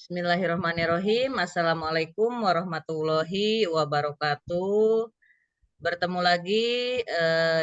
Bismillahirrahmanirrahim. Assalamualaikum warahmatullahi wabarakatuh. Bertemu lagi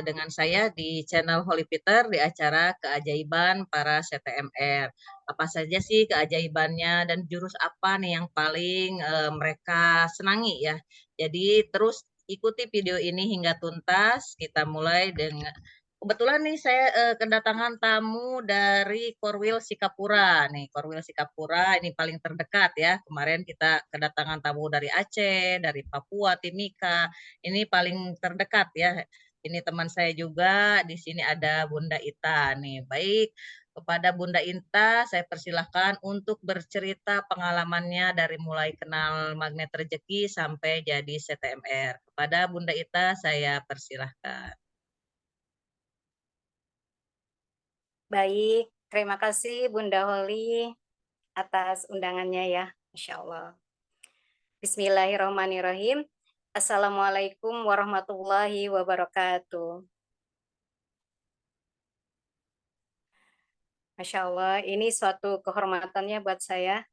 dengan saya di channel Holy Peter di acara keajaiban para CTMR. Apa saja sih keajaibannya dan jurus apa nih yang paling mereka senangi ya. Jadi terus ikuti video ini hingga tuntas. Kita mulai dengan kebetulan nih saya kedatangan tamu dari Korwil Sikapura nih. Korwil Sikapura ini paling terdekat ya. Kemarin kita kedatangan tamu dari Aceh, dari Papua, Timika. Ini paling terdekat ya. Ini teman saya juga. Di sini ada Bunda Ita nih. Baik, kepada Bunda Inta saya persilahkan untuk bercerita pengalamannya dari mulai kenal Magnet Rezeki sampai jadi CTMR. Kepada Bunda Ita saya persilahkan. Baik, terima kasih Bunda Holi atas undangannya ya, Masya Allah. Bismillahirrahmanirrahim. Assalamualaikum warahmatullahi wabarakatuh. Masya Allah, ini suatu kehormatannya buat saya.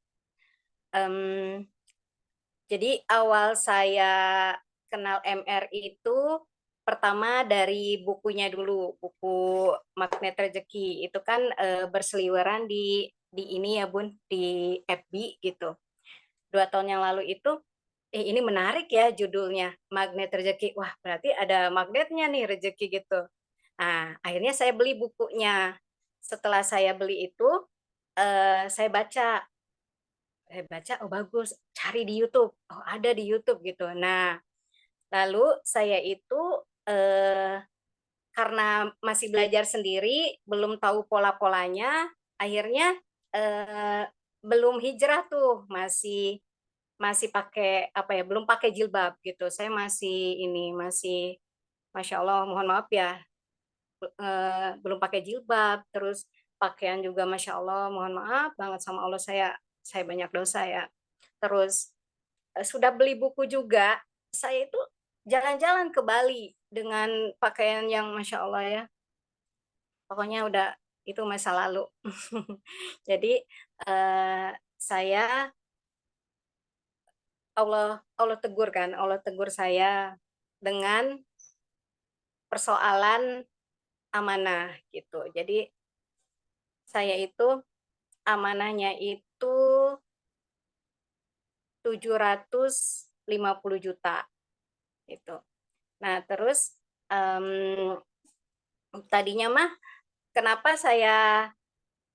Jadi awal saya kenal MR itu pertama dari bukunya dulu, buku Magnet Rezeki. Itu kan berseliweran di ini ya Bun, di FB gitu. 2 tahun yang lalu itu, ini menarik ya judulnya, Magnet Rezeki. Wah, berarti ada magnetnya nih rezeki gitu. Nah, akhirnya saya beli bukunya. Setelah saya beli itu, saya baca, oh bagus, cari di YouTube. Oh, ada di YouTube gitu. Nah, lalu saya itu karena masih belajar sendiri, belum tahu pola-polanya, akhirnya belum hijrah tuh, masih masih pakai apa ya, belum pakai jilbab gitu. Saya masih Masya Allah, mohon maaf ya, belum pakai jilbab, terus pakaian juga Masya Allah, mohon maaf banget sama Allah, saya banyak dosa ya. Terus sudah beli buku juga, saya itu jalan-jalan ke Bali dengan pakaian yang Masya Allah ya, pokoknya udah itu masa lalu. Jadi saya Allah tegur kan, Allah tegur saya dengan persoalan amanah gitu. Jadi saya itu amanahnya itu 750 juta gitu. Nah, terus tadinya mah kenapa saya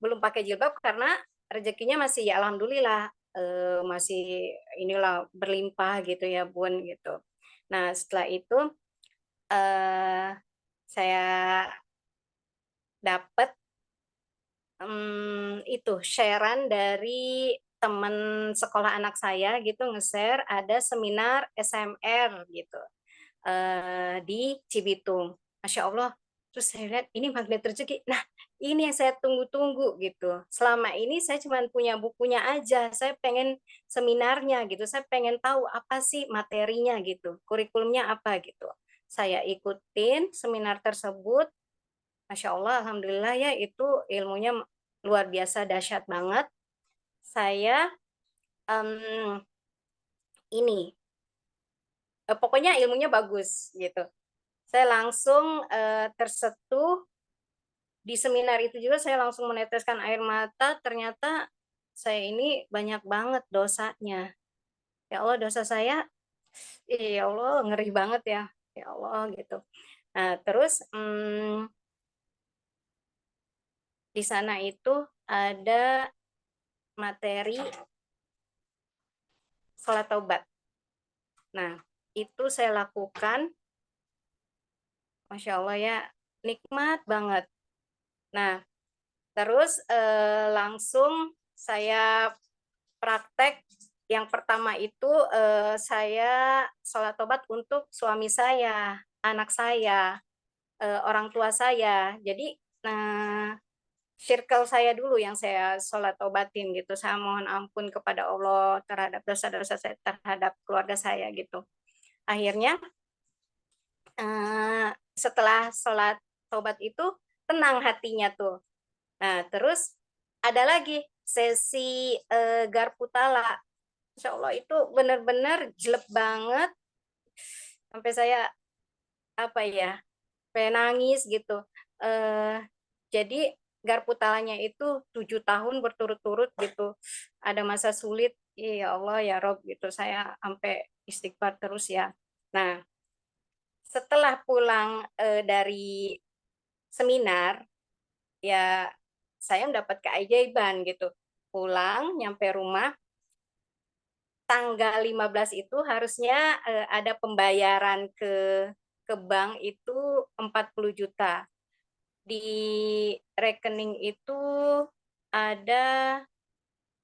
belum pakai jilbab, karena rezekinya masih ya alhamdulillah masih inilah berlimpah gitu ya Bun gitu. Nah, setelah itu saya dapat itu sharean dari teman sekolah anak saya gitu, nge-share ada seminar SMR gitu di Cibitung. Masya Allah. Terus saya lihat ini Magnet Rezeki. Nah, ini yang saya tunggu-tunggu gitu. Selama ini saya cuma punya bukunya aja. Saya pengen seminarnya gitu. Saya pengen tahu apa sih materinya gitu. Kurikulumnya apa gitu. Saya ikutin seminar tersebut. Masya Allah, Alhamdulillah ya, itu ilmunya luar biasa dahsyat banget. Saya ini pokoknya ilmunya bagus gitu. Saya langsung tersentuh di seminar itu juga, saya langsung meneteskan air mata. Ternyata saya ini banyak banget dosanya. Ya Allah, dosa saya, ya Allah, ngeri banget ya. Ya Allah gitu. Nah, terus di sana itu ada materi sholat taubat. Nah, itu saya lakukan, Masya Allah ya, nikmat banget. Nah, terus langsung saya praktek. Yang pertama itu saya sholat tobat untuk suami saya, anak saya, orang tua saya. Jadi circle saya dulu yang saya sholat tobatin gitu. Saya mohon ampun kepada Allah terhadap dosa-dosa saya, terhadap keluarga saya gitu. Akhirnya setelah sholat tobat itu tenang hatinya tuh. Nah, terus ada lagi sesi Garputala. Insya Allah itu benar-benar jelek banget sampai saya apa ya, sampai nangis gitu. Jadi Garputalanya itu 7 tahun berturut-turut gitu. Ada masa sulit, ya Allah ya Rob gitu. Saya sampai istighfar terus ya. Nah, setelah pulang dari seminar, ya saya mendapat keajaiban gitu. Pulang, nyampe rumah, tanggal 15 itu harusnya ada pembayaran ke bank itu 40 juta. Di rekening itu ada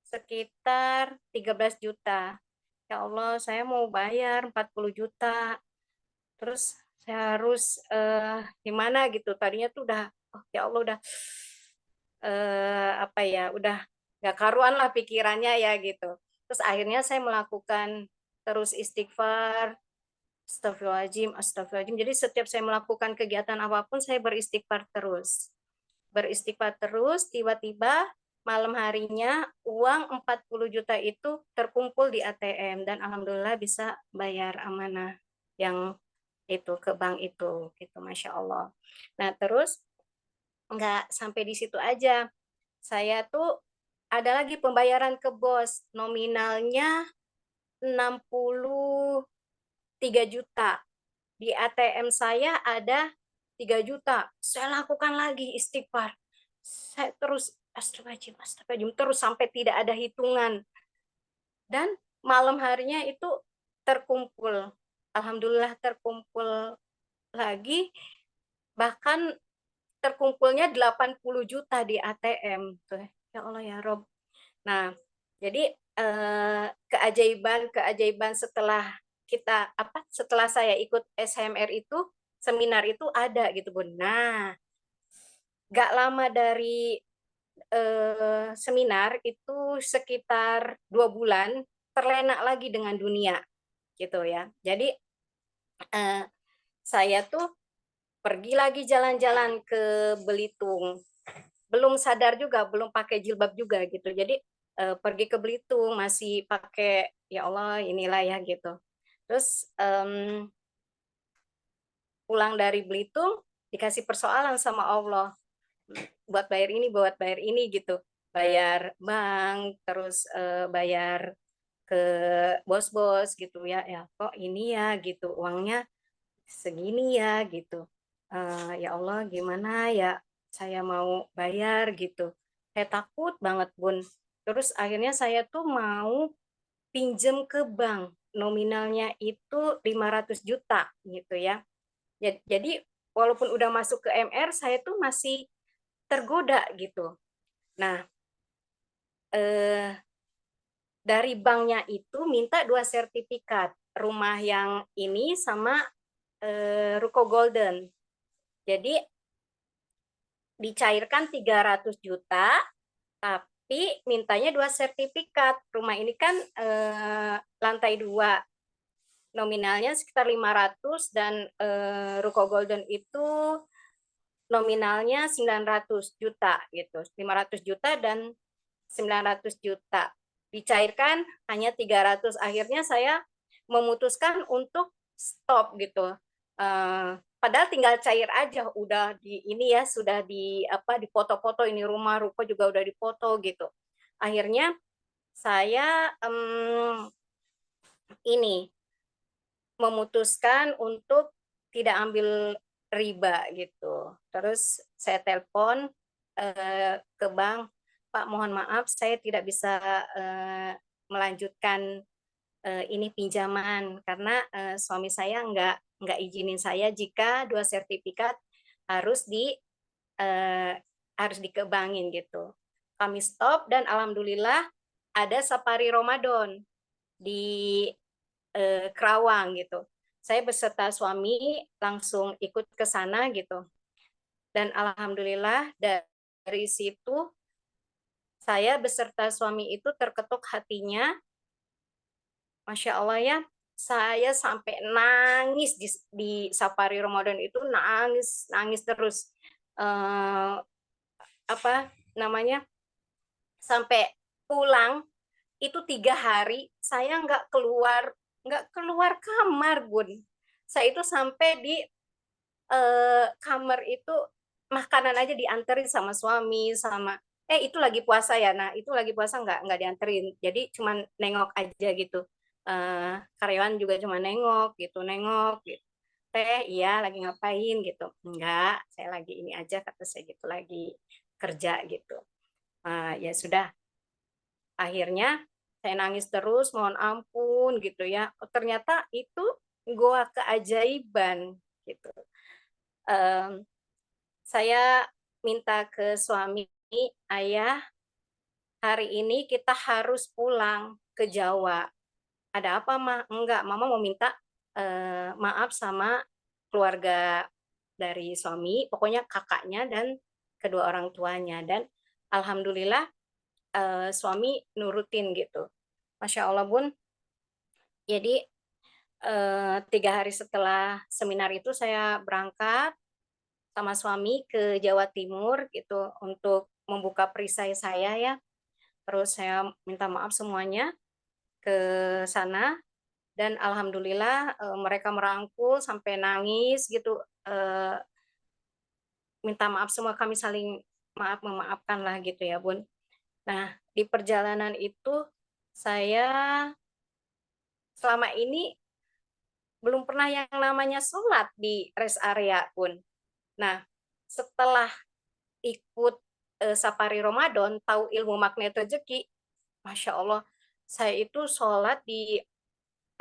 sekitar 13 juta. Ya Allah, saya mau bayar 40 juta. Terus saya harus gimana gitu. Tadinya tuh udah, oh ya Allah udah apa ya, udah nggak karuan lah pikirannya ya gitu. Terus akhirnya saya melakukan terus istighfar, astagfirullahaladzim, astagfirullahaladzim. Jadi setiap saya melakukan kegiatan apapun, saya beristighfar terus. Beristighfar terus, tiba-tiba malam harinya uang 40 juta itu terkumpul di ATM dan alhamdulillah bisa bayar amanah yang itu ke bank itu gitu, Masya Allah. Nah terus nggak sampai di situ aja, saya tuh ada lagi pembayaran ke bos, nominalnya 63 juta. Di ATM saya ada 3 juta. Saya lakukan lagi istighfar. Saya terus astagfirullahaladzim, astagfirullahaladzim, terus sampai tidak ada hitungan. Dan malam harinya itu terkumpul. Alhamdulillah terkumpul lagi. Bahkan terkumpulnya 80 juta di ATM. Tuh, ya Allah ya Rob. Nah, jadi keajaiban setelah kita apa setelah saya ikut SMR itu seminar itu ada gitu Bun. Nah, gak lama dari seminar itu sekitar 2 bulan terlena lagi dengan dunia gitu ya. Jadi eh, saya tuh pergi lagi jalan-jalan ke Belitung. Belum sadar juga, belum pakai jilbab juga gitu. Jadi pergi ke Belitung masih pakai ya Allah inilah ya gitu. Terus pulang dari Belitung dikasih persoalan sama Allah buat bayar ini gitu, bayar bank terus bayar ke bos-bos gitu ya, ya kok ini ya gitu uangnya segini ya gitu. Ya Allah gimana ya saya mau bayar gitu, saya takut banget Bun. Terus akhirnya saya tuh mau pinjem ke bank, nominalnya itu 500 juta gitu ya. Jadi walaupun udah masuk ke MR saya tuh masih tergoda gitu. Nah, dari banknya itu minta 2 sertifikat rumah yang ini sama Ruko Golden. Jadi dicairkan 300 juta, tapi mintanya 2 sertifikat. Rumah ini kan lantai 2, nominalnya sekitar 500 dan Ruko Golden itu nominalnya 900 juta gitu. 500 juta dan 900 juta. Dicairkan hanya 300. Akhirnya saya memutuskan untuk stop gitu. Padahal tinggal cair aja udah di ini ya sudah di apa di foto-foto ini rumah ruko juga udah dipoto gitu. Akhirnya saya ini memutuskan untuk tidak ambil riba gitu. Terus saya telepon ke bank, Pak mohon maaf saya tidak bisa melanjutkan ini pinjaman karena suami saya nggak izinin saya jika 2 sertifikat harus harus dikebangin gitu. Kami stop dan alhamdulillah ada safari Ramadan di Kerawang gitu. Saya beserta suami langsung ikut ke sana gitu. Dan alhamdulillah dari situ saya beserta suami itu terketuk hatinya. Masya Allah ya, saya sampai nangis di safari Ramadan itu nangis terus apa namanya sampai pulang itu 3 hari saya nggak keluar kamar, Bun. Saya itu sampai di kamar itu makanan aja dianterin sama suami, sama itu lagi puasa ya. Nah, itu lagi puasa nggak dianterin. Jadi cuman nengok aja gitu. Karyawan juga cuma nengok gitu, nengok gitu. Teh, iya lagi ngapain gitu. Enggak, saya lagi ini aja kata saya gitu, lagi kerja gitu. Ya sudah, akhirnya saya nangis terus, mohon ampun gitu ya. Ternyata itu goa keajaiban gitu. Em, saya minta ke suami, ayah, hari ini kita harus pulang ke Jawa. Ada apa, Ma? Enggak, Mama mau minta maaf sama keluarga dari suami, pokoknya kakaknya dan kedua orang tuanya. Dan alhamdulillah suami nurutin gitu. Masya Allah, Bun. Jadi 3 hari setelah seminar itu saya berangkat sama suami ke Jawa Timur gitu untuk membuka perisai saya ya. Terus saya minta maaf semuanya ke sana dan alhamdulillah mereka merangkul sampai nangis gitu, minta maaf semua, kami saling maaf memaafkan lah gitu ya, Bun. Nah, di perjalanan itu saya selama ini belum pernah yang namanya sholat di rest area, Bun. Nah, setelah ikut Safari Ramadan, tahu ilmu magnet rezeki, Masya Allah, saya itu sholat di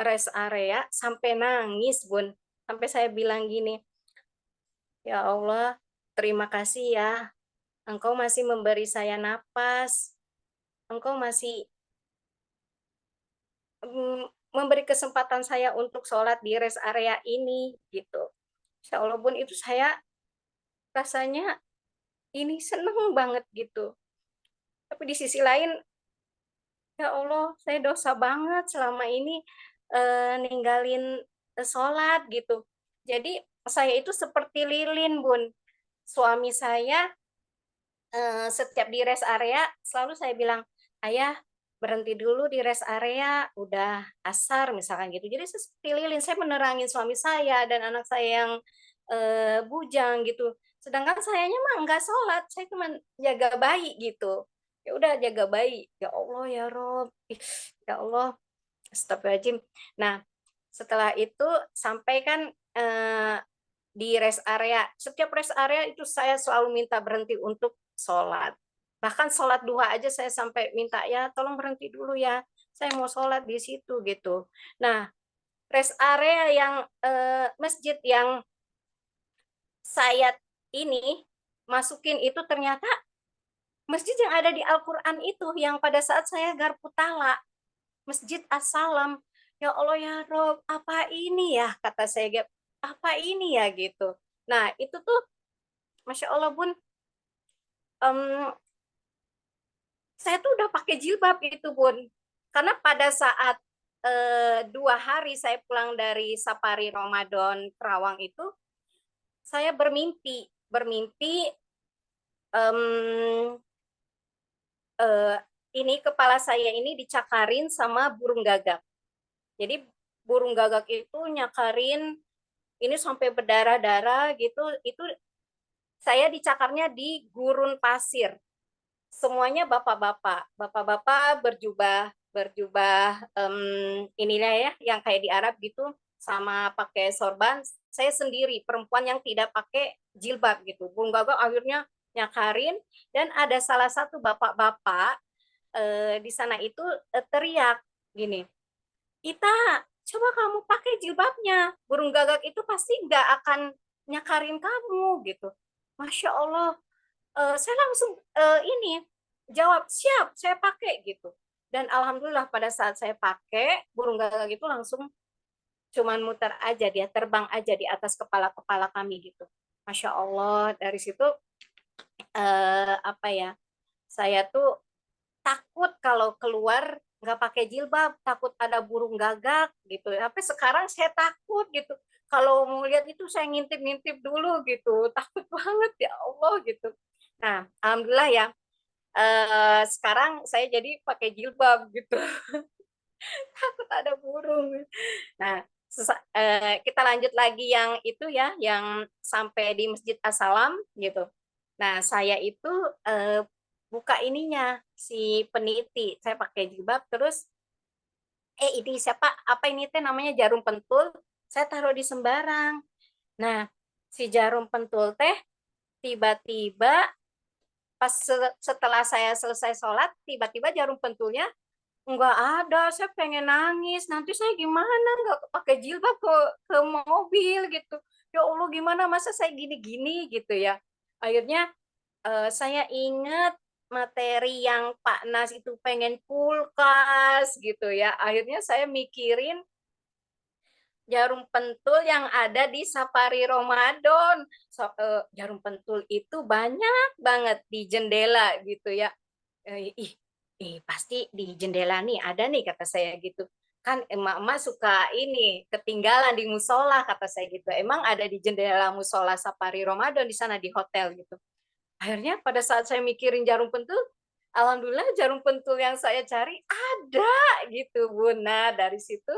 rest area sampai nangis, Bun. Sampai saya bilang gini, ya Allah, terima kasih ya, Engkau masih memberi saya napas, Engkau masih memberi kesempatan saya untuk sholat di rest area ini, gitu. Insya Allah, Bun, itu saya rasanya ini seneng banget gitu. Tapi di sisi lain, ya Allah, saya dosa banget selama ini ninggalin sholat gitu. Jadi saya itu seperti lilin, Bun. Suami saya setiap di rest area selalu saya bilang, ayah berhenti dulu di rest area, udah asar misalkan gitu. Jadi saya seperti lilin, saya menerangin suami saya dan anak saya yang bujang gitu. Sedangkan sayanya mah nggak sholat, saya cuma jaga bayi gitu. Ya udah jaga bayi. Ya Allah ya Rob, ya Allah, astagfirullahaladzim. Nah, setelah itu sampai kan di rest area, setiap rest area itu saya selalu minta berhenti untuk sholat. Bahkan sholat duha aja saya sampai minta, ya tolong berhenti dulu ya, saya mau sholat di situ gitu. Nah, rest area yang masjid yang saya ini masukin itu ternyata masjid yang ada di Al-Quran itu, yang pada saat saya garpu tala, Masjid As-Salam. Ya Allah ya Rob, apa ini ya, kata saya, apa ini ya gitu. Nah itu tuh Masya Allah, Bun, em, saya tuh udah pakai jilbab itu, Bun, karena pada saat 2 hari saya pulang dari Safari Ramadan Kerawang itu, saya bermimpi bermimpi em, eh, ini kepala saya ini dicakarin sama burung gagak. Jadi burung gagak itu nyakarin ini sampai berdarah-darah gitu. Itu saya dicakarnya di gurun pasir. Semuanya bapak-bapak, bapak-bapak berjubah berjubah inilah ya yang kayak di Arab gitu, sama pakai sorban. Saya sendiri perempuan yang tidak pakai jilbab gitu. Burung gagak akhirnya nyakarin dan ada salah satu bapak-bapak di sana itu teriak gini, Ita, coba kamu pakai jilbabnya. Burung gagak itu pasti nggak akan nyakarin kamu gitu. Masya Allah, saya langsung ini jawab siap, saya pakai gitu. Dan alhamdulillah pada saat saya pakai, burung gagak itu langsung cuman muter aja, dia terbang aja di atas kepala-kepala kami gitu. Masya Allah, dari situ apa ya? Saya tuh takut kalau keluar nggak pakai jilbab, takut ada burung gagak gitu. Tapi sekarang saya takut gitu. Kalau mau lihat itu saya ngintip-ngintip dulu gitu. Takut banget ya Allah gitu. Nah, alhamdulillah ya. Sekarang saya jadi pakai jilbab gitu, takut ada burung. Nah, kita lanjut lagi yang itu ya, yang sampai di Masjid As-Salam gitu. Nah, saya itu eh, buka ininya si peniti, saya pakai jilbab terus ini siapa apa ini teh namanya jarum pentul, saya taruh di sembarang. Nah, si jarum pentul teh tiba-tiba pas setelah saya selesai sholat, tiba-tiba jarum pentulnya nggak ada. Saya pengen nangis, nanti saya gimana nggak pakai jilbab ke mobil gitu. Ya Allah, gimana masa saya gini-gini gitu ya. Akhirnya saya ingat materi yang Pak Nas itu pengen kulkas gitu ya. Akhirnya saya mikirin jarum pentul yang ada di Safari Ramadan. Jarum pentul itu banyak banget di jendela gitu ya. Ih, pasti di jendela nih ada nih kata saya gitu. Kan emak-emak suka ini ketinggalan di musola kata saya gitu. Emang ada di jendela musola Safari Ramadan di sana di hotel gitu. Akhirnya pada saat saya mikirin jarum pentul, alhamdulillah jarum pentul yang saya cari ada gitu Bun. Nah dari situ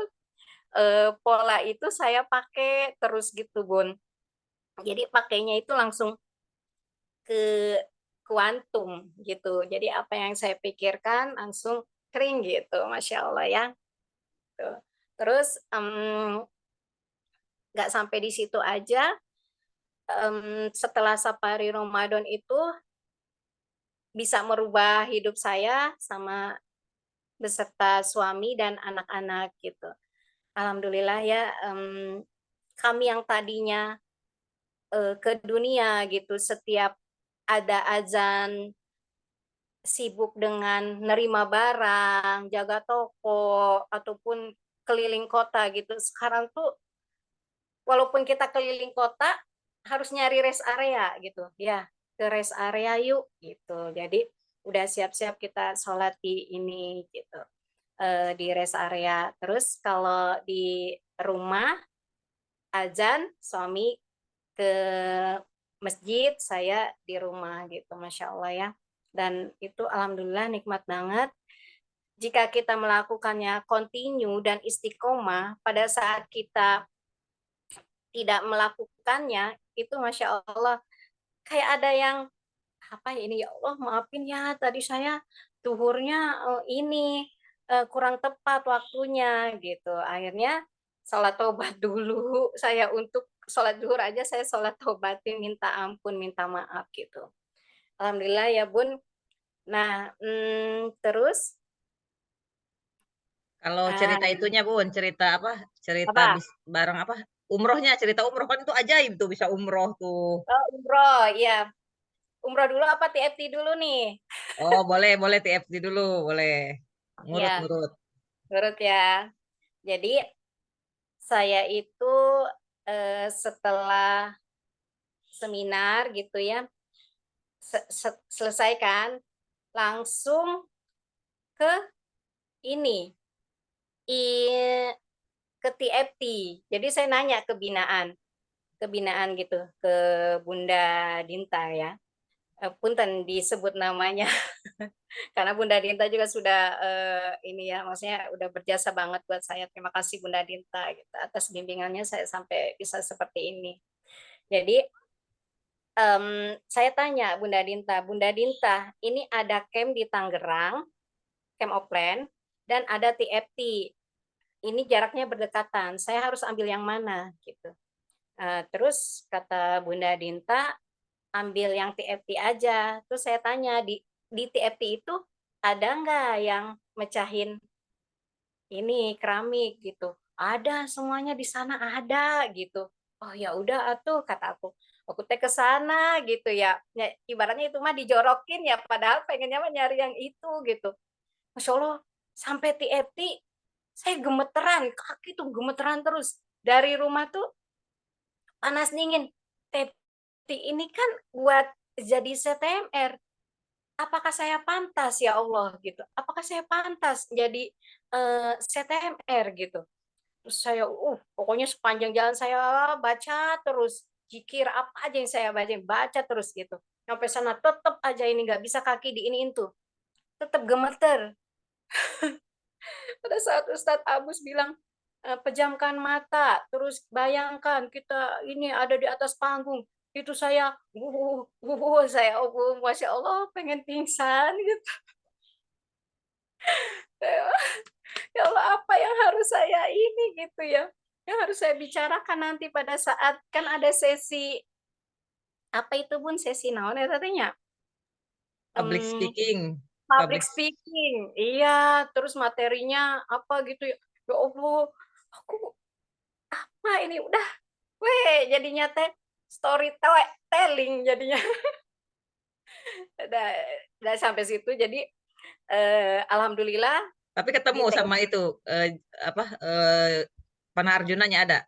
pola itu saya pakai terus gitu Bun. Jadi pakainya itu langsung ke kuantum gitu. Jadi apa yang saya pikirkan langsung kering gitu, masya Allah ya. Tuh. Terus nggak sampai di situ aja. Setelah Safari Ramadan itu bisa merubah hidup saya sama beserta suami dan anak-anak gitu. Alhamdulillah ya, kami yang tadinya ke dunia gitu setiap ada azan sibuk dengan nerima barang, jaga toko ataupun keliling kota gitu. Sekarang tuh walaupun kita keliling kota harus nyari rest area gitu. Ya, ke rest area yuk gitu. Jadi udah siap-siap kita sholat di ini gitu. Di rest area. Terus kalau di rumah azan suami ke masjid, saya di rumah gitu, masya Allah ya. Dan itu alhamdulillah nikmat banget. Jika kita melakukannya continue dan istiqomah, pada saat kita tidak melakukannya, itu masya Allah kayak ada yang apa ya ini ya Allah maafin ya tadi saya tuhurnya ini kurang tepat waktunya gitu. Akhirnya sholat tobat dulu. Saya untuk sholat zuhur aja saya sholat tobatin minta ampun minta maaf gitu. Alhamdulillah ya Bun. Nah terus Kalau cerita uh, itunya Bun, cerita apa? Cerita apa bareng apa? Umrohnya, cerita umroh kan itu ajaib tuh bisa umroh tuh. umroh ya umroh dulu apa TFT dulu nih Oh, boleh, boleh TFT dulu, boleh. Ngurut, ya ngurut. menurut ya. Jadi saya itu setelah seminar gitu ya selesaikan langsung ke ini i ke TFT. Jadi saya nanya ke binaan gitu ke Bunda Dinta ya. Punten disebut namanya karena Bunda Dinta juga sudah ini ya maksudnya udah berjasa banget buat saya. Terima kasih Bunda Dinta gitu atas bimbingannya saya sampai bisa seperti ini. Jadi saya tanya Bunda Dinta, ini ada camp di Tangerang, camp offline, dan ada TFT. Ini jaraknya berdekatan. Saya harus ambil yang mana gitu. Terus kata Bunda Dinta, ambil yang TFT aja. Terus saya tanya di TFT itu ada nggak yang mecahin ini keramik gitu? Ada semuanya di sana ada gitu. Oh ya udah atuh kata aku. Aku teh ke sana gitu ya. Ya, ibaratnya itu mah dijorokin ya padahal pengennya mah nyari yang itu gitu. Masya Allah sampai TFT saya gemeteran, kaki tuh gemeteran terus. Dari rumah tuh panas dingin. TFT ini kan buat jadi CTMR. Apakah saya pantas ya Allah gitu? Apakah saya pantas jadi CTMR gitu? Terus saya, pokoknya sepanjang jalan saya baca terus, zikir apa aja yang saya baca terus gitu. Sampai sana tetep aja ini nggak bisa kaki diiniin tuh, tetep gemeter. Pada saat Ustadz Abus bilang, "Pejamkan mata, terus bayangkan kita ini ada di atas panggung." Itu saya, saya, masya Allah pengen pingsan gitu. Ya Allah, apa yang harus saya ini gitu ya, yang harus saya bicarakan nanti pada saat kan ada sesi, apa itu Bun, sesi naon eta teh nya? Public Mmm, speaking, public public speaking, iya, terus materinya apa gitu ya. Ya Allah, aku apa ini udah jadinya teh telling jadinya. Udah udah sampai situ jadi, alhamdulillah tapi di ketemu TU sama itu, apa, panah Arjunanya ada?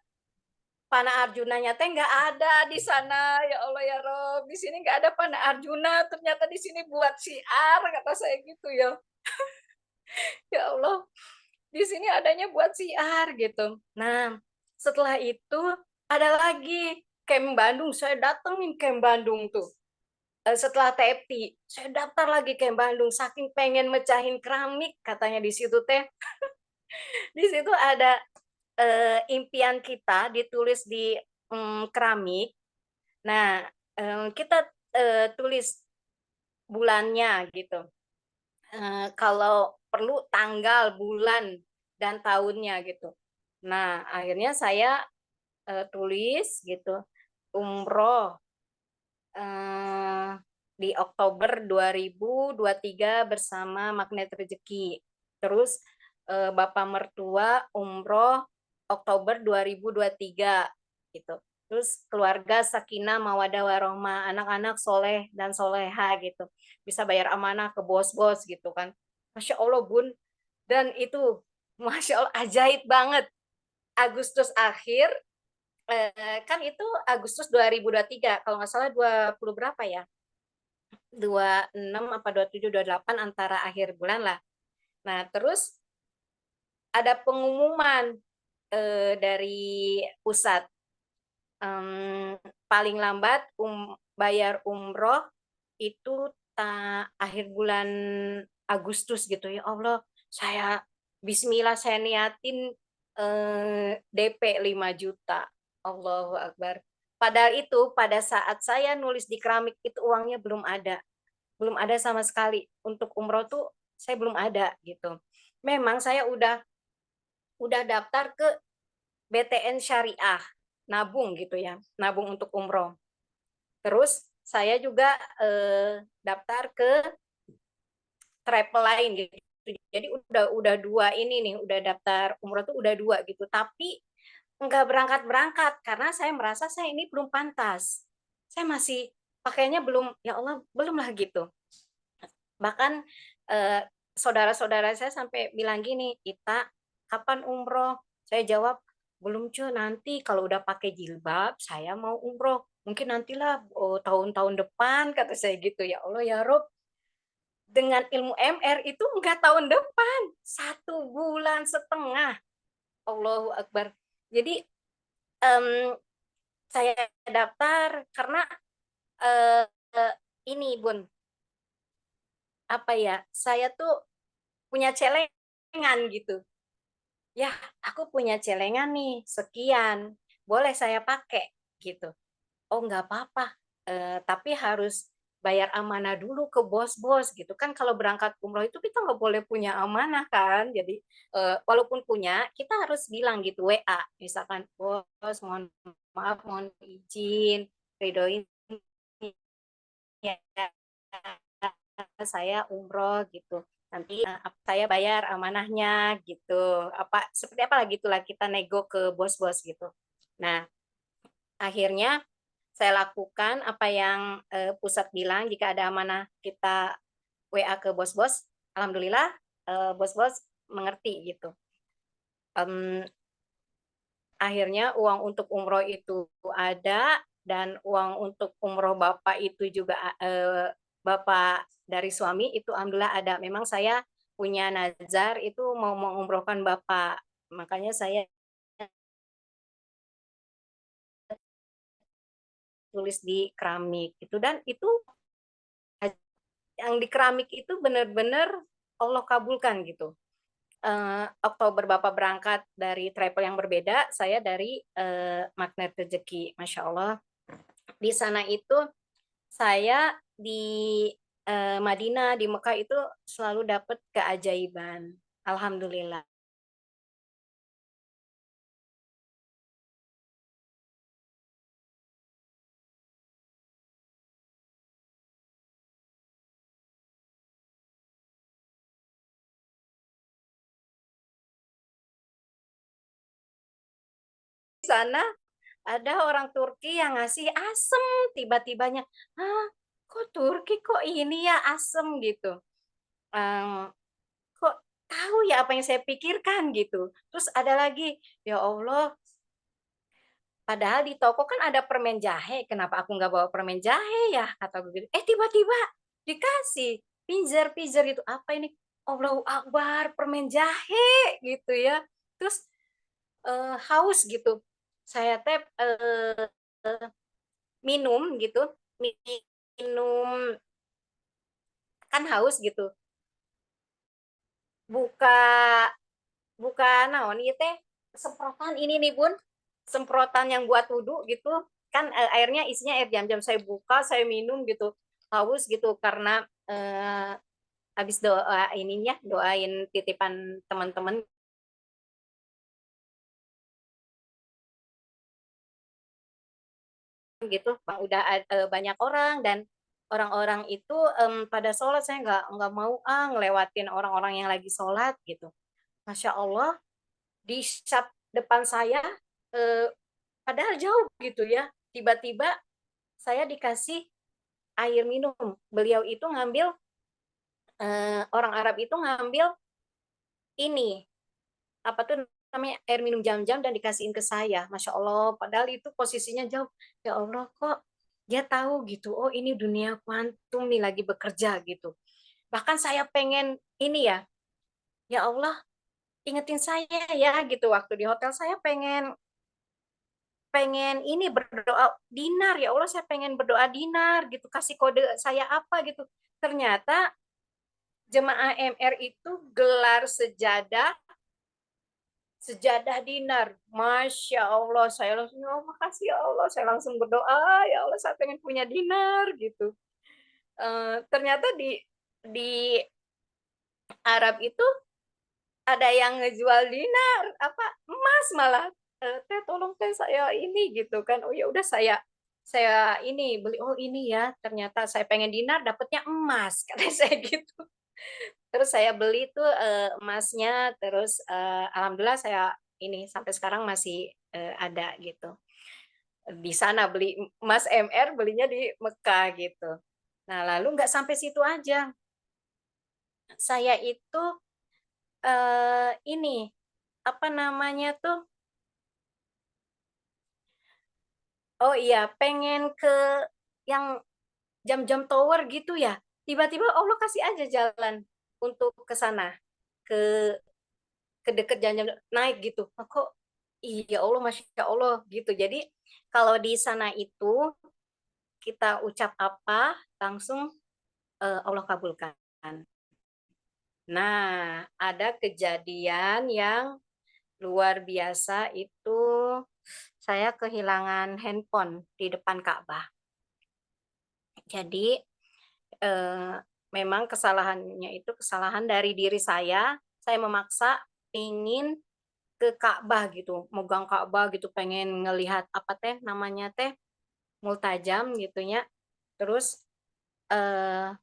Panah Arjunanya teh nggak ada di sana, ya Allah ya Rob, di sini nggak ada panah Arjuna, ternyata di sini buat syiar, kata saya gitu ya. Ya Allah, di sini adanya buat syiar gitu. Nah, setelah itu ada lagi Camp Bandung, saya datengin Camp Bandung tuh. Setelah TFT, saya daftar lagi Camp Bandung, saking pengen mecahin keramik katanya di situ teh. Di situ ada impian kita ditulis di keramik. Nah, kita tulis bulannya gitu. Kalau perlu tanggal, bulan, dan tahunnya gitu. Nah, akhirnya saya tulis gitu, umroh di Oktober 2023 bersama Magnet Rezeki. Terus Bapak mertua umroh Oktober 2023 gitu. Terus keluarga sakinah mawadah warohmah, anak-anak soleh dan soleha gitu. Bisa bayar amanah ke bos-bos gitu kan. Masya Allah Bun. Dan itu Masya Allah ajaib banget. Agustus akhir, kan itu Agustus 2023, kalau nggak salah 20 berapa ya? 26 apa 27, 28 antara akhir bulan lah. Nah, terus ada pengumuman dari pusat, paling lambat bayar umroh itu akhir bulan Agustus gitu. Ya Allah, saya Bismillah saya niatin DP 5 juta. Allahu Akbar. Padahal itu pada saat saya nulis di keramik itu uangnya belum ada sama sekali. Untuk umroh tuh saya belum ada gitu. Memang saya udah daftar ke BTN Syariah, nabung gitu ya, nabung untuk umroh. Terus saya juga daftar ke travel lain gitu. Jadi udah dua ini nih, udah daftar umroh tuh udah dua gitu. Tapi nggak berangkat-berangkat karena saya merasa saya ini belum pantas. Saya masih pakainya belum, ya Allah, belum lah gitu. Bahkan eh, saudara-saudara saya sampai bilang gini, "Ita, kapan umroh?" Saya jawab, "Belum cuy, nanti kalau udah pakai jilbab, saya mau umroh. Mungkin nantilah tahun-tahun depan," kata saya gitu. Ya Allah ya Rob, dengan ilmu MR itu enggak tahun depan, 1,5 bulan. Allahu Akbar. Jadi em, saya daftar karena eh, ini Bun, apa ya, saya tuh punya celengan gitu. Ya, aku punya celengan nih, sekian, boleh saya pakai gitu. Oh, nggak apa-apa, tapi harus bayar amanah dulu ke bos-bos gitu kan. Kalau berangkat umroh itu kita nggak boleh punya amanah kan. Jadi walaupun punya, kita harus bilang gitu WA, misalkan, "Bos, mohon maaf, mohon izin, ridhoin ya saya umroh gitu. Nanti saya bayar amanahnya gitu. Apa seperti apa lah gitulah kita nego ke bos-bos gitu." Nah, akhirnya saya lakukan apa yang pusat bilang, jika ada amanah kita WA ke bos-bos. Alhamdulillah bos-bos mengerti gitu. Em, Akhirnya uang untuk umroh itu ada, dan uang untuk umroh bapak itu juga bapak dari suami itu alhamdulillah ada. Memang saya punya nazar itu mau mengumrohkan bapak, makanya saya tulis di keramik itu, dan itu yang di keramik itu benar-benar Allah kabulkan gitu. Oktober Bapak berangkat dari travel yang berbeda, saya dari Magnet Rezeki, Masya Allah. Di sana itu saya di Madinah, di Mekah itu selalu dapat keajaiban. Alhamdulillah. Di sana ada orang Turki yang ngasih asem tiba-tibanya. Hah, kok Turki kok ini ya asem gitu. Um, kok tahu ya apa yang saya pikirkan gitu. Terus ada lagi, ya Allah, padahal di toko kan ada permen jahe, kenapa aku nggak bawa permen jahe ya? Kata gue gitu. Tiba-tiba dikasih pinzer-pinzer gitu. Apa ini? Allahu Akbar, permen jahe gitu ya. Terus haus gitu. Saya teh minum gitu, minum kan haus gitu. Buka buka naon ieu teh semprotan ini nih Bun, semprotan yang buat wudhu gitu kan, airnya isinya air jam-jam, saya buka saya minum gitu, haus gitu karena habis doa ininya doain titipan teman-teman gitu, udah banyak orang dan orang-orang itu pada sholat, saya nggak mau ngelewatin orang-orang yang lagi sholat gitu. Masya Allah, di shop depan saya, eh, padahal jauh gitu ya, tiba-tiba saya dikasih air minum. Beliau itu ngambil, orang Arab itu ngambil ini, apa tuh namanya, air minum jam-jam dan dikasihin ke saya. Masya Allah, padahal itu posisinya jauh. Ya Allah, kok dia tahu gitu, oh ini dunia kuantum nih lagi bekerja gitu. Bahkan saya pengen ini ya, ya Allah, ingetin saya ya gitu, waktu di hotel saya pengen pengen ini berdoa dinar, ya Allah saya pengen berdoa dinar gitu, kasih kode saya apa gitu. Ternyata jemaah MR itu gelar sejadah, sejadah dinar. Masya Allah, saya langsung, oh makasih ya Allah, saya langsung berdoa, ya Allah saya pengen punya dinar gitu. Ternyata di Arab itu ada yang ngejual dinar, apa emas malah. Teh tolong teh saya ini gitu kan. Oh ya udah saya ini beli, oh ini ya ternyata saya pengen dinar dapatnya emas kata saya gitu. Terus saya beli tuh emasnya, terus alhamdulillah saya ini sampai sekarang masih ada gitu. Di sana beli emas MR, belinya di Mekah gitu. Nah, lalu nggak sampai situ aja. Saya itu ini apa namanya tuh? Oh iya, pengen ke yang jam-jam tower gitu ya. Tiba-tiba Allah kasih aja jalan untuk ke sana, ke ke deket jam-jam naik gitu. Oh, kok iya Allah, Masya Allah gitu. Jadi kalau di sana itu kita ucap apa, langsung Allah kabulkan. Nah, ada kejadian yang luar biasa itu, saya kehilangan handphone di depan Ka'bah. Jadi memang kesalahannya itu kesalahan dari diri saya memaksa ingin ke Ka'bah gitu, megang Ka'bah gitu, pengen ngelihat apa teh namanya teh, multajam gitunya. Terus eh,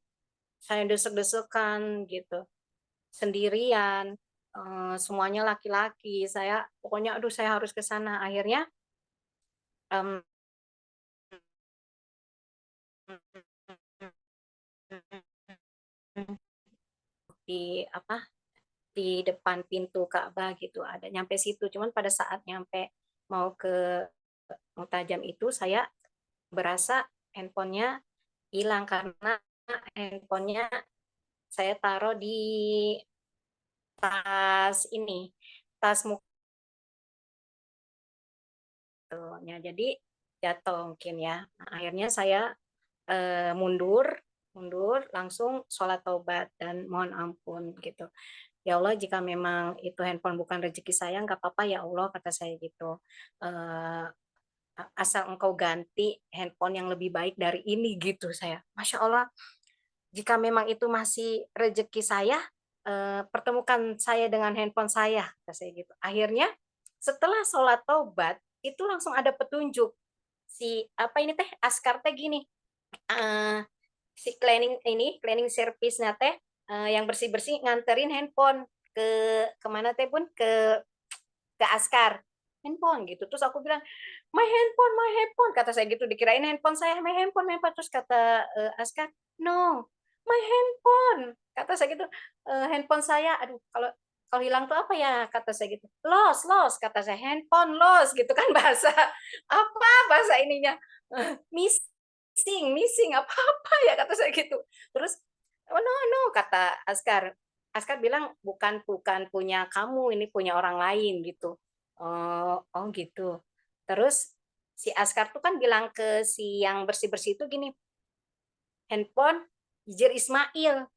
saya desek-desekan gitu, sendirian, semuanya laki-laki. Saya pokoknya aduh saya harus ke sana. Akhirnya em, di apa di depan pintu Ka'bah gitu ada nyampe situ. Cuman pada saat nyampe mau ke Multajam itu saya berasa handphonenya hilang karena handphonenya saya taruh di tas ini, tas mukonya, jadi jatuh mungkin ya. Nah, akhirnya saya mundur, mundur, langsung sholat taubat dan mohon ampun gitu. Ya Allah, jika memang itu handphone bukan rezeki saya, nggak apa-apa ya Allah, kata saya gitu. Eh, Asal engkau ganti handphone yang lebih baik dari ini gitu saya. Masya Allah, jika memang itu masih rezeki saya, pertemukan saya dengan handphone saya, kata saya gitu. Akhirnya setelah sholat taubat, itu langsung ada petunjuk. Si apa ini teh, Askar teh gini, eh, si cleaning service-nya teh, yang bersih-bersih nganterin handphone ke kemana teh pun ke Askar, handphone gitu. Terus aku bilang, my handphone, kata saya gitu. Dikirain handphone saya, my handphone, my handphone. Terus kata Askar, no, my handphone, kata saya gitu. Handphone saya, aduh, kalau kalau hilang tuh apa ya, kata saya gitu. Lost, kata saya, handphone lost gitu kan, bahasa apa, bahasa ininya, missing apa apa ya, kata saya gitu. Terus, oh no, kata Askar. Askar bilang, bukan bukan punya kamu, ini punya orang lain gitu. Oh gitu. Terus si Askar tuh kan bilang ke si yang bersih-bersih itu gini, handphone Ijir Ismail.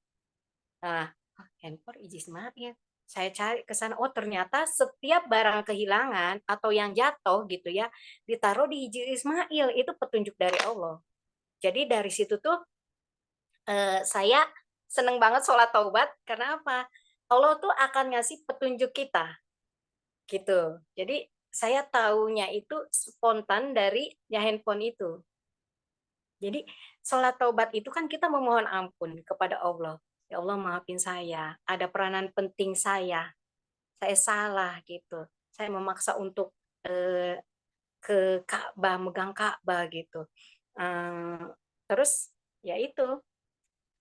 Nah, handphone Ijir Ismail. Saya cari ke sana, oh ternyata setiap barang kehilangan atau yang jatuh gitu ya, ditaruh di Ijir Ismail, itu petunjuk dari Allah. Jadi dari situ tuh saya seneng banget sholat taubat, karena apa? Allah tuh akan ngasih petunjuk kita gitu. Jadi saya taunya itu spontan dari ya handphone itu. Jadi sholat taubat itu kan kita memohon ampun kepada Allah. Ya Allah, maafin saya, ada peranan penting saya salah gitu. Saya memaksa untuk eh, ke Ka'bah, megang Ka'bah gitu. Eh, Terus ya itu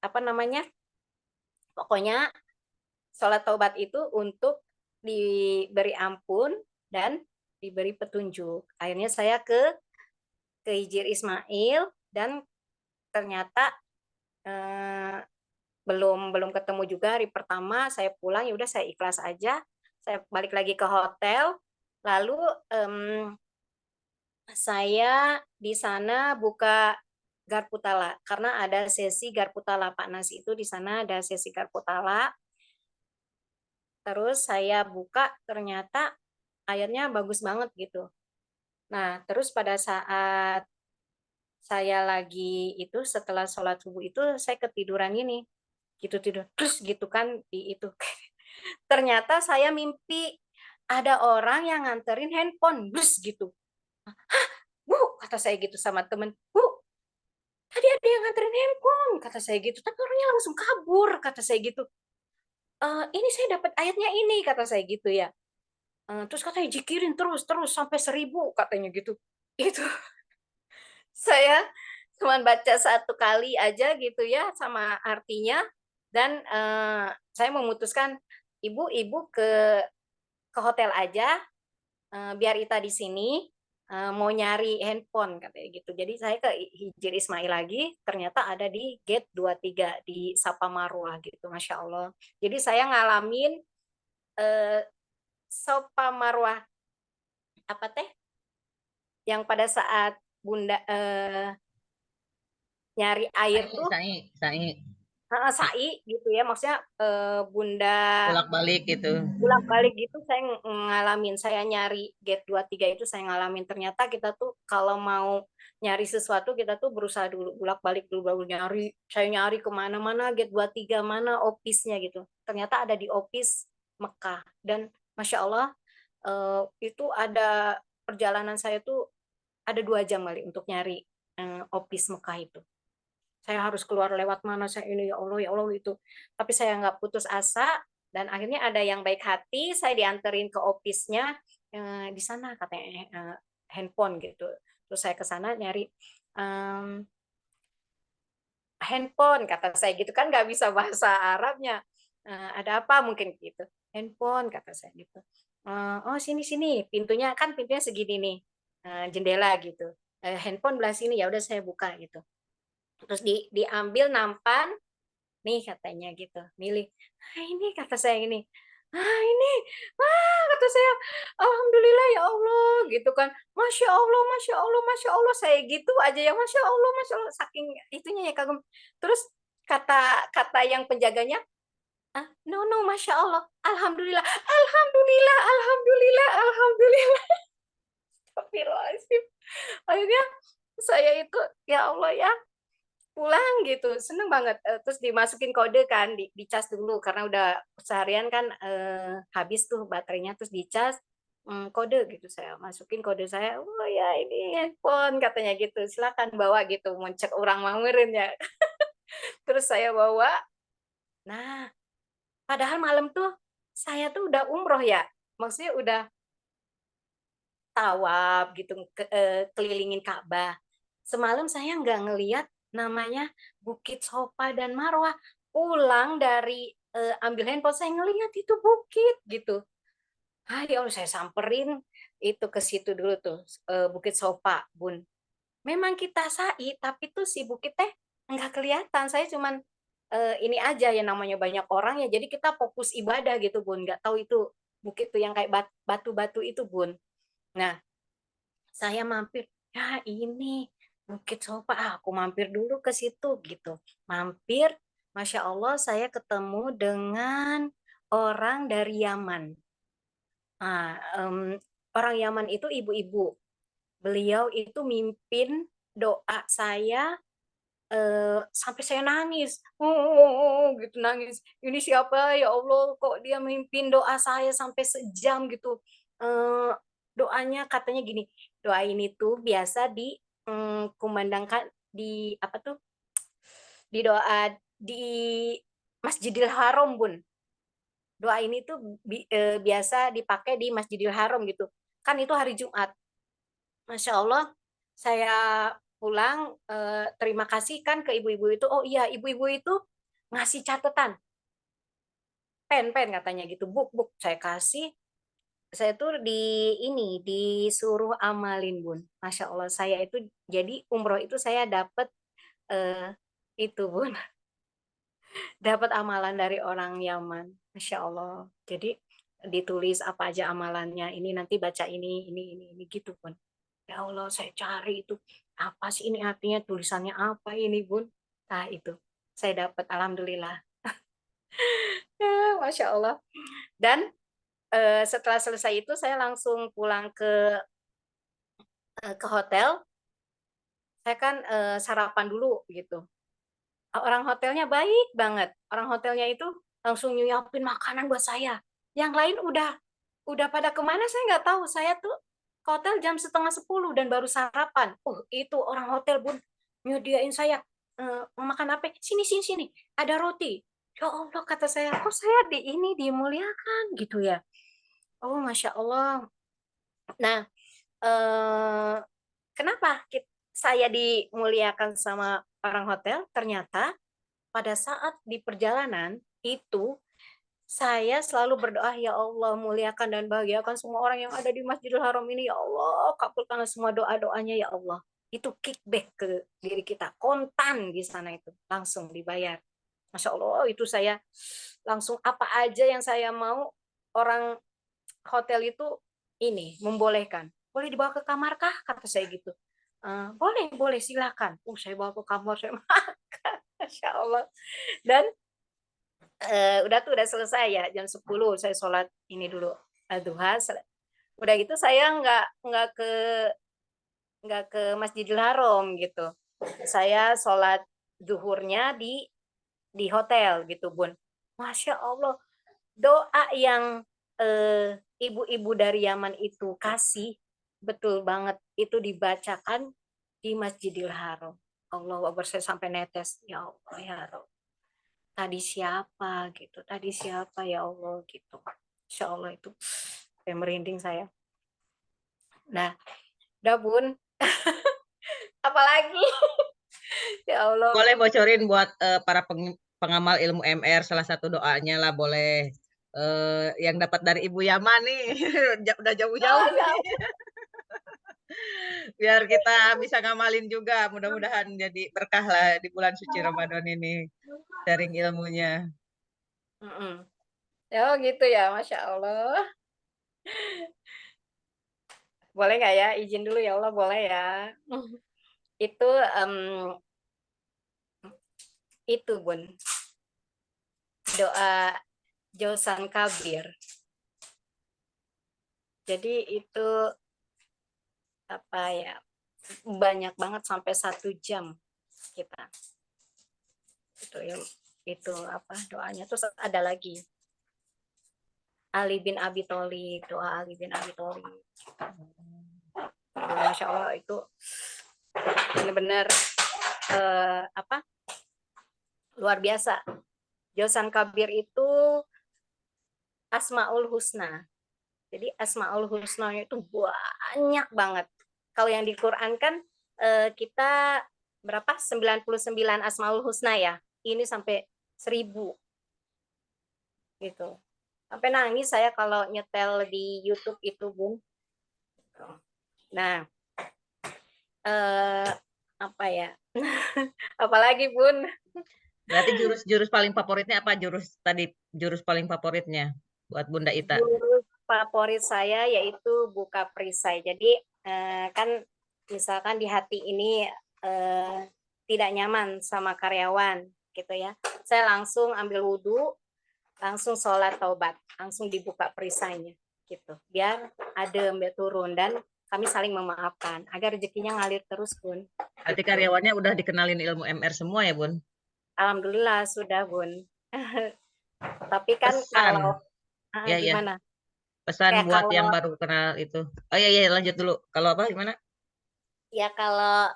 apa namanya? Pokoknya sholat taubat itu untuk diberi ampun dan diberi petunjuk. Akhirnya saya ke Hijir Ismail, dan ternyata eh, belum belum ketemu juga hari pertama saya pulang. Ya udah, saya ikhlas aja, saya balik lagi ke hotel. Lalu saya di sana buka Garputala karena ada sesi Garputala, Pak Nas itu di sana ada sesi Garputala. Terus saya buka, ternyata airnya bagus banget gitu. Nah, terus pada saat saya lagi itu setelah sholat subuh itu saya ketiduran ini, gitu tidur terus gitu kan di itu. Ternyata saya mimpi ada orang yang nganterin handphone, bus gitu. Bu, kata saya gitu sama temen, Bu, tadi ada yang nganterin handphone, kata saya gitu. Tapi orangnya langsung kabur, kata saya gitu. Ini saya dapat ayatnya ini, kata saya gitu ya. Terus katanya jikirin terus sampai 1000, katanya gitu. Itu saya cuma baca satu kali aja gitu ya sama artinya, dan saya memutuskan, ibu ke hotel aja, biar Ita di sini, mau nyari handphone, katanya gitu. Jadi saya ke Hijir Ismail lagi, ternyata ada di gate 23 di Sapa Marwah gitu, Masya Allah. Jadi saya ngalamin eh, Sapa Marwah apa teh, yang pada saat bunda nyari air tuh, Sai, sa'i gitu ya, maksudnya bunda bolak-balik gitu. bolak-balik gitu, saya ngalamin, saya nyari gate 23 itu saya ngalamin. Ternyata kita tuh kalau mau nyari sesuatu, kita tuh berusaha dulu, bolak-balik dulu, baru nyari. Saya nyari kemana-mana, gate 23 mana opisnya gitu. Ternyata ada di opis Mekah. Dan Masya Allah, itu ada perjalanan saya tuh ada 2 jam kali untuk nyari opis Mekah itu. Saya harus keluar lewat mana, saya ini ya Allah itu. Tapi saya nggak putus asa, dan akhirnya ada yang baik hati, saya dianterin ke office-nya, di sana katanya handphone gitu. Terus saya ke sana nyari handphone, kata saya gitu kan, nggak bisa bahasa Arabnya. Ada apa mungkin gitu, handphone, kata saya gitu. Oh sini sini, pintunya segini nih, jendela gitu. Handphone belah sini, ya udah saya buka gitu. Terus diambil nampan, nih katanya gitu, milih. Ini kata saya ini. Ini. Kata saya, alhamdulillah ya Allah gitu kan. Masya Allah, Masya Allah, Masya Allah, saya gitu aja ya, Masya Allah, Masya Allah, saking itunya ya, kagum. Terus kata yang penjaganya, ah, no no, masya Allah, alhamdulillah, alhamdulillah, alhamdulillah, alhamdulillah. Astagfirullahaladzim. Akhirnya saya itu, ya Allah ya, pulang gitu, seneng banget. Terus dimasukin kode kan, dicas dulu karena udah seharian kan habis tuh baterainya, terus dicas kode gitu, saya masukin kode saya, oh ya ini handphone katanya gitu, silakan bawa gitu, mau cek orang mau meureun ya. Terus saya bawa, nah padahal malam tuh saya tuh udah umroh ya, maksudnya udah tawaf gitu, kelilingin Ka'bah. Semalam saya nggak ngelihat namanya Bukit Sofa dan Marwah. Pulang dari ambil handphone saya ngelihat itu bukit gitu. Ah, ya Allah, saya samperin itu ke situ dulu tuh, Bukit Sofa, Bun. Memang kita sa'i, tapi tuh si bukit teh nggak kelihatan. Saya cuman ini aja ya, namanya banyak orang ya, jadi kita fokus ibadah gitu, Bun. Nggak tahu itu bukit tuh yang kayak batu-batu itu, Bun. Nah, saya mampir, ya ini Bukit Sofa, aku mampir dulu ke situ gitu. Mampir, Masya Allah saya ketemu dengan orang dari Yaman. Nah, orang Yaman itu ibu-ibu. Beliau itu mimpin doa saya sampai saya nangis. Gitu nangis. Ini siapa ya Allah, kok dia mimpin doa saya sampai sejam gitu. Eh, Doanya katanya gini, doa ini tuh biasa kumandangkan di apa tuh? Di doa di Masjidil Haram, Bun. Doa ini tuh biasa dipakai di Masjidil Haram gitu. Kan itu hari Jumat. Masya Allah, saya pulang, terima kasih kan ke ibu-ibu itu. Oh iya, ibu-ibu itu ngasih catatan, pen katanya gitu, buk saya kasih. Saya tuh ini disuruh amalin, Bun. Masya Allah, saya itu jadi umroh itu saya dapat eh, itu, Bun, dapat amalan dari orang Yaman. Masya Allah. Jadi ditulis apa aja amalannya. Ini nanti baca ini gitu, Bun. Ya Allah, saya cari itu. Apa sih ini artinya? Tulisannya apa ini, Bun? Nah, itu. Saya dapat, Alhamdulillah. Ya, Masya Allah. Dan setelah selesai itu, saya langsung pulang ke hotel. Saya kan sarapan dulu, gitu. Orang hotelnya baik banget. Orang hotelnya itu langsung nyuapin makanan buat saya. Yang lain udah pada kemana saya nggak tahu. Saya tuh ke hotel jam setengah 10 dan baru sarapan. Itu orang hotel, Bun, nyediain saya mau makan apa? Sini sini sini. Ada roti. Ya Allah, kata saya, kok saya di ini dimuliakan gitu ya. Oh, Masya Allah. Nah, eh, kenapa saya dimuliakan sama orang hotel? Ternyata pada saat di perjalanan itu saya selalu berdoa, ya Allah, muliakan dan bahagiakan semua orang yang ada di Masjidil Haram ini, ya Allah, kabulkanlah semua doa-doanya, ya Allah. Itu kickback ke diri kita, kontan di sana itu, langsung dibayar. Masya Allah, itu saya langsung apa aja yang saya mau, orang hotel itu ini membolehkan. Boleh dibawa ke kamar kah? Kata saya gitu. Boleh, boleh, silakan. Saya bawa ke kamar, saya makan. Masya Allah. Dan udah selesai ya, jam 10 saya sholat ini dulu, duha. Udah gitu saya nggak ke Masjidil Haram gitu. Saya sholat zuhurnya di hotel gitu, Bun. Masya Allah, doa yang ibu-ibu dari Yaman itu kasih, betul banget itu dibacakan di Masjidil Haram. Allah Akbar, saya sampai netes, ya Allah ya Rabb. Tadi siapa gitu, tadi siapa ya Allah gitu. Insya Allah itu kayak merinding saya. Nah, udah, Bun, apalagi? Ya Allah. Boleh bocorin buat para pengamal ilmu MR salah satu doanya lah boleh. Yang dapat dari Ibu Yama nih. Udah jauh-jauh Oh, ya nih. Biar kita bisa ngamalin juga. Mudah-mudahan jadi berkah lah di bulan suci Ramadan ini. Sharing ilmunya. Allah. Ya gitu ya, Masya Allah. Boleh nggak ya, izin dulu ya Allah, boleh ya. Itu Itu Bun, doa Josan Kabir. Jadi itu apa ya, banyak banget sampai 1 jam kita itu ya, itu apa doanya. Terus ada lagi Ali bin Abi Thalib, doa Ali bin Abi Thalib. Masya Allah itu benar-benar apa luar biasa. Josan Kabir itu Asmaul Husna. Jadi Asmaul Husna itu banyak banget. Kalau yang di Quran kan kita berapa? 99 Asmaul Husna ya. Ini sampai 1000 gitu. Sampai nangis saya kalau nyetel di YouTube itu, Bun. Nah, apa ya? Apalagi, Bun? Berarti jurus paling favoritnya apa? Jurus paling favoritnya buat Bunda Ita. Jurus favorit saya yaitu buka perisai. Jadi kan misalkan di hati ini tidak nyaman sama karyawan gitu ya. Saya langsung ambil wudhu, langsung sholat taubat, langsung dibuka perisainya gitu. Biar adem, biar turun dan kami saling memaafkan agar rezekinya ngalir terus, Bun. Berarti Gitu. karyawannya udah dikenalin ilmu MR semua ya, Bun? Alhamdulillah sudah, Bun. Tapi kan Pesan, kalau ya ya, gimana? pesan Kayak buat yang kalau baru kenal itu. Oh iya iya lanjut dulu. Kalau apa gimana? ya kalau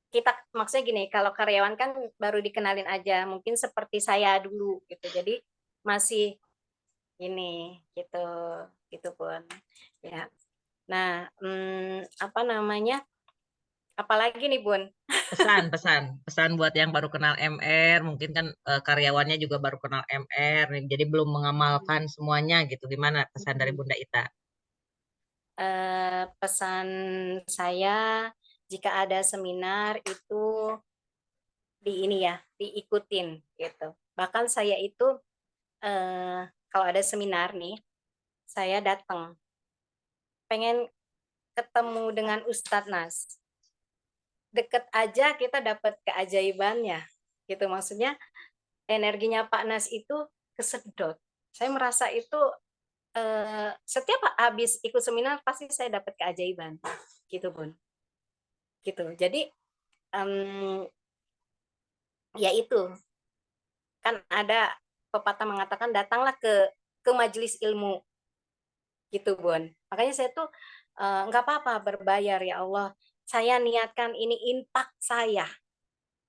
kita maksudnya gini, kalau karyawan kan baru dikenalin aja, mungkin seperti saya dulu gitu. Jadi masih ini gitu, gitu pun ya. Nah, apa namanya? Apalagi nih Bun? Pesan buat yang baru kenal MR, mungkin kan karyawannya juga baru kenal MR, jadi belum mengamalkan semuanya gitu. Gimana pesan dari Bunda Ita? Pesan saya jika ada seminar itu di ini ya, diikutin gitu. Bahkan saya itu kalau ada seminar nih, saya datang pengen ketemu dengan Ustadz Nas. Deket aja kita dapat keajaibannya gitu, maksudnya energinya Pak Nas itu kesedot. Saya merasa itu setiap habis ikut seminar pasti saya dapat keajaiban gitu Bun, gitu. Jadi ya itu kan ada pepatah mengatakan datanglah ke majelis ilmu gitu Bun. Makanya saya tuh nggak apa-apa berbayar ya Allah, saya niatkan ini infak saya,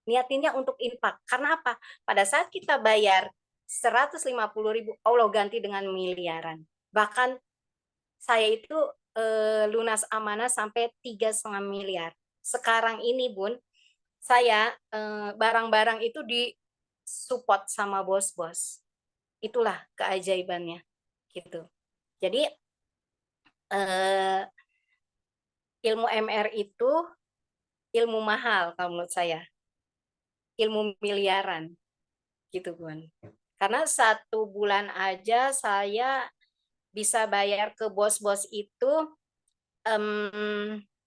niatinnya untuk infak. Karena apa? Pada saat kita bayar 150.000, Allah ganti dengan miliaran. Bahkan saya itu lunas amanah sampai 3,5 miliar. Sekarang ini Bun, saya barang-barang itu disupport sama bos-bos. Itulah keajaibannya gitu. Jadi ilmu MR itu ilmu mahal kalau menurut saya, ilmu miliaran gitu Bun. Karena 1 bulan aja saya bisa bayar ke bos-bos itu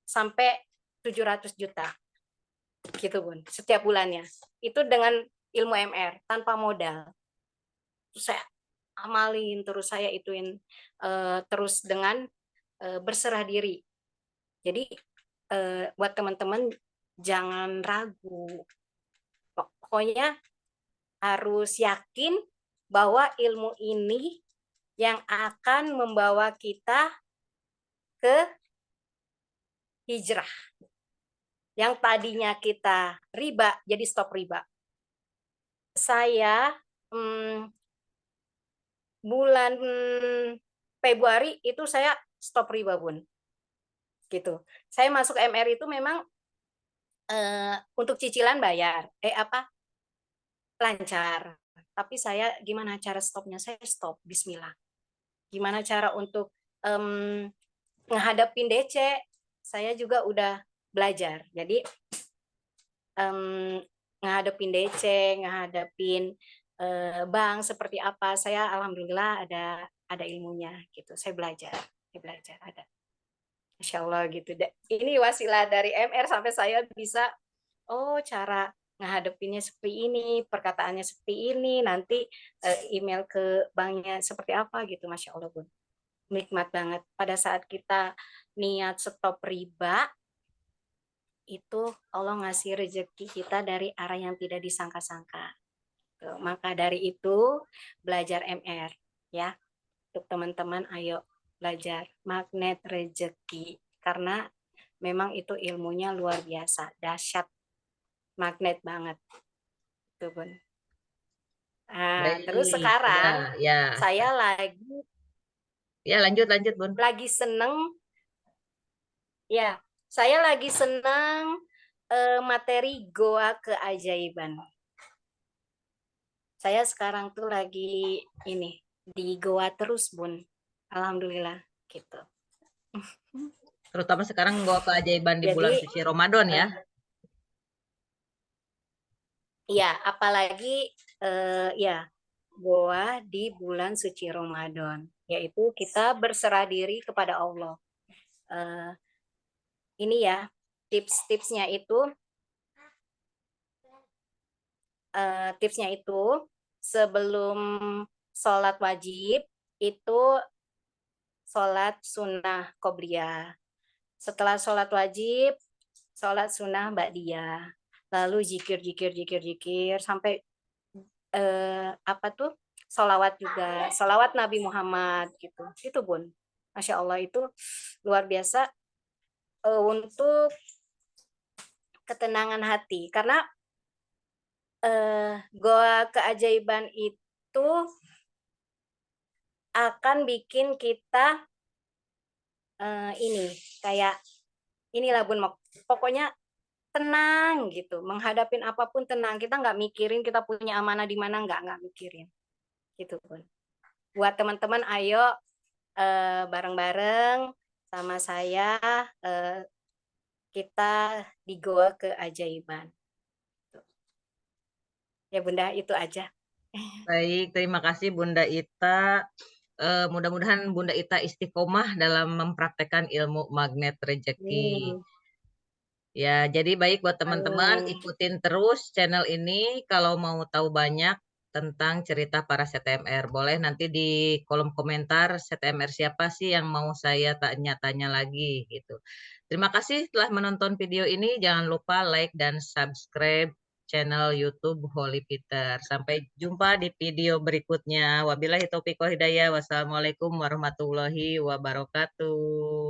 sampai 700 juta gitu Bun, setiap bulannya. Itu dengan ilmu MR tanpa modal. Terus saya amalin, terus saya ituin terus dengan berserah diri. Jadi buat teman-teman jangan ragu. Pokoknya harus yakin bahwa ilmu ini yang akan membawa kita ke hijrah. Yang tadinya kita riba, jadi stop riba. Saya bulan Februari itu saya stop riba Bun. Gitu. Saya masuk MR itu memang untuk cicilan bayar. Lancar. Tapi saya gimana cara stopnya? Saya stop, bismillah. Gimana cara untuk menghadapin DC? Saya juga udah belajar. Jadi menghadapin DC, menghadapin bank seperti apa, saya alhamdulillah ada ilmunya gitu. Saya belajar ada. Masya Allah gitu. Ini wasilah dari MR sampai saya bisa cara ngehadapinnya seperti ini, perkataannya seperti ini, nanti email ke banknya seperti apa gitu, Masya Allah Bun. Nikmat banget. Pada saat kita niat stop riba, itu Allah ngasih rezeki kita dari arah yang tidak disangka-sangka. Maka dari itu, belajar MR ya. Untuk teman-teman, ayo belajar magnet rezeki. Karena memang itu ilmunya luar biasa, dahsyat, magnet banget. Tuh, Bun. Nah, terus Baik, ya, sekarang ya, saya ya lanjut lanjut Bun. lagi seneng, ya, saya lagi seneng materi Goa Keajaiban. Saya sekarang tuh lagi ini di Goa terus, Bun. Alhamdulillah gitu. Terutama sekarang gua keajaiban di bulan Jadi suci Ramadan ya. ya, apalagi ya Goa di bulan suci Ramadan, yaitu kita berserah diri kepada Allah. Eh, ini ya tipsnya itu sebelum sholat wajib itu sholat sunnah qobliyah. Setelah sholat wajib, sholat sunnah ba'diyah. Lalu zikir sampai apa tuh solawat juga, solawat Nabi Muhammad gitu. Itu Bun, Masya Allah itu luar biasa untuk ketenangan hati. Karena goa keajaiban itu akan bikin kita ini kayak inilah Bun, pokoknya tenang gitu, menghadapin apapun tenang, kita nggak mikirin kita punya amanah di mana, nggak mikirin gitu Bun. Buat teman-teman, ayo bareng-bareng sama saya kita di Goa Keajaiban. Ya Bunda, itu aja. Baik, terima kasih Bunda Ita. Mudah-mudahan Bunda Ita istiqomah dalam mempraktekkan ilmu magnet rezeki. Amin. Ya, jadi baik buat teman-teman, Amin. ikutin terus channel ini kalau mau tahu banyak tentang cerita para CTMR. Boleh nanti di kolom komentar CTMR siapa sih yang mau saya tanya-tanya lagi gitu. Terima kasih telah menonton video ini. Jangan lupa like dan subscribe channel YouTube Holy Peter. Sampai jumpa di video berikutnya. Wabillahi taufiq wal hidayah. Wassalamualaikum warahmatullahi wabarakatuh.